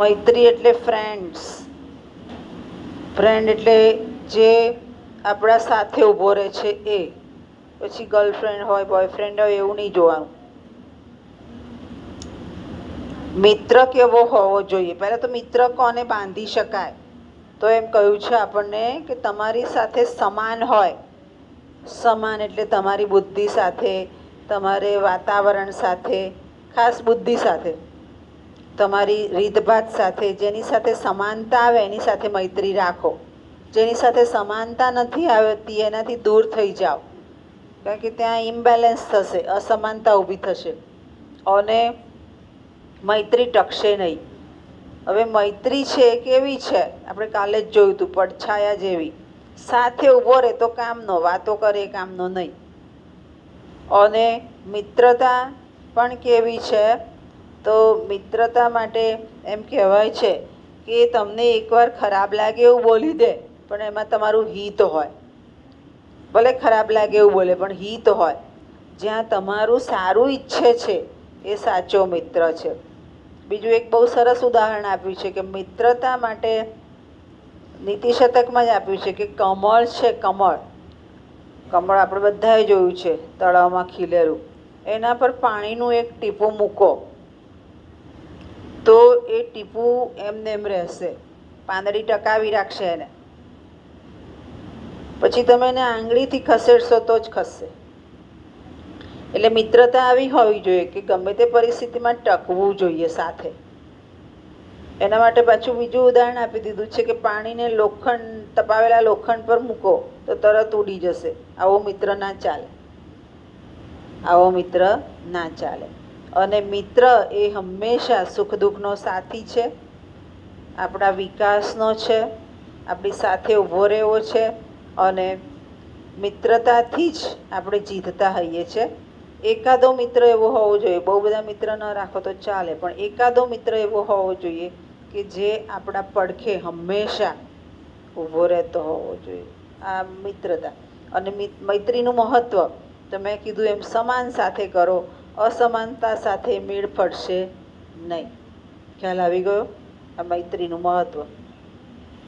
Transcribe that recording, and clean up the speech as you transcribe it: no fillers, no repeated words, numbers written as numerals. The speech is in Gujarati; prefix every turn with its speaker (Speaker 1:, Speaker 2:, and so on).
Speaker 1: મૈત્રી એટલે ફ્રેન્ડ્સ. ફ્રેન્ડ એટલે જે આપણા સાથે ઊભો રહે છે એ. પછી ગર્લફ્રેન્ડ હોય, બોયફ્રેન્ડ હોય એવું નહીં જોવાનું. મિત્ર કેવો હોવો જોઈએ? પહેલાં તો મિત્ર કોને બાંધી શકાય? તો એમ કહ્યું છે આપણને કે તમારી સાથે સમાન હોય. સમાન એટલે તમારી બુદ્ધિ સાથે, તમારે વાતાવરણ સાથે, ખાસ બુદ્ધિ સાથે, તમારી રીતભાત સાથે, જેની સાથે સમાનતા આવે એની સાથે મૈત્રી રાખો. જેની સાથે સમાનતા નથી આવતી એનાથી દૂર થઈ જાઓ, કારણ કે ત્યાં ઇમ્બેલેન્સ થશે, અસમાનતા ઊભી થશે અને મૈત્રી ટકશે નહીં. હવે મૈત્રી છે કેવી છે? આપણે કાલે જ જોયું હતું, પડછાયા જેવી. સાથે ઊભો રહે તો કામનો, વાતો કરે કામનો નહીં. અને મિત્રતા પણ કેવી છે? તો મિત્રતા માટે એમ કહેવાય છે કે તમને એકવાર ખરાબ લાગે એવું બોલી દે પણ એમાં તમારું હિત હોય. ભલે ખરાબ લાગે એવું બોલે પણ હિત હોય. જ્યાં તમારું સારું ઈચ્છે છે એ સાચો મિત્ર છે. બીજું એક બહુ સરસ ઉદાહરણ આપ્યું છે કે મિત્રતા માટે નીતિશતકમાં જ આપ્યું છે કે કમળ છે, કમળ. કમળ આપણે બધાએ જોયું છે, તળાવમાં ખીલેલું. એના પર પાણીનું એક ટીપું મૂકો તો એ ટીપું એમને એમ રહેશે, પાંદડી ટકાવી રાખશે એને. પછી તમે એને આંગળીથી ખસેડશો તો જ ખસશે. એટલે મિત્રતા આવી હોવી જોઈએ કે ગમે તે પરિસ્થિતિમાં ટકવું જોઈએ સાથે. એના માટે પાછું બીજું ઉદાહરણ આપી દીધું છે કે પાણીને લોખંડ, તપાવેલા લોખંડ પર મૂકો તો તરત ઉડી જશે. આવો મિત્ર ના ચાલે. આવો મિત્ર ના ચાલે. અને મિત્ર એ હંમેશા સુખ દુઃખનો સાથી છે, આપણા વિકાસનો છે, આપણી સાથે ઊભો રહેવો છે. અને મિત્રતાથી જ આપણે જીતતા હોઈએ છીએ. એકાદો મિત્ર એવો હોવો જોઈએ, બહુ બધા મિત્ર ન રાખો તો ચાલે, પણ એકાદો મિત્ર એવો હોવો જોઈએ કે જે આપણા પડખે હંમેશા ઊભો રહેતો હોવો જોઈએ. આ મિત્રતા. અને મૈત્રીનું મહત્ત્વ તો મેં કીધું એમ સમાન સાથે કરો, અસમાનતા સાથે મેળ પડશે નહીં. ખ્યાલ આવી ગયો આ મૈત્રીનું મહત્ત્વ?